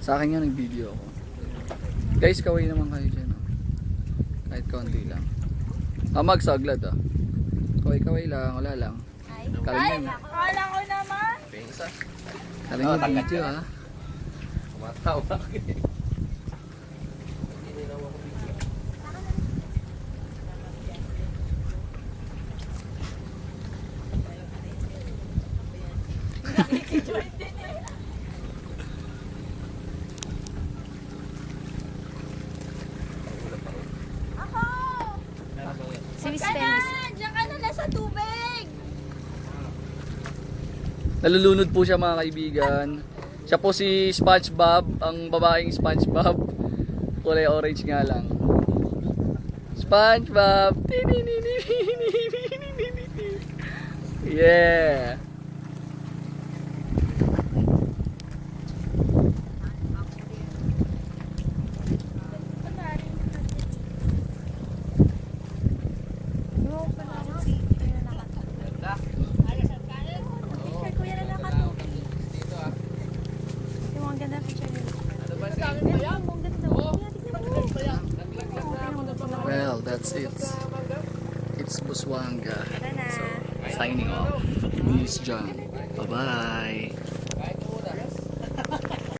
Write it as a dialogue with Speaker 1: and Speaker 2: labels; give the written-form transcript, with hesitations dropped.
Speaker 1: Sa akin nga nag-video ako. Guys, kaway naman kayo dyan. Oh. Kahit kaunti lang. Magsaglad ah. Kaway-kaway lang, wala lang. Kaling mo.
Speaker 2: Kala ko naman.
Speaker 1: Kaling mo video ah.
Speaker 3: Matawa ka.
Speaker 2: Si Miss Feliz. Diyan ka na lang sa tubig.
Speaker 1: Nalulunod po siya mga kaibigan. Siya po si SpongeBob, ang babaeng SpongeBob. Kulay orange nga lang. SpongeBob! Yeah! Well, that's it. It's Buswanga. So, signing off. This is John. Bye-bye.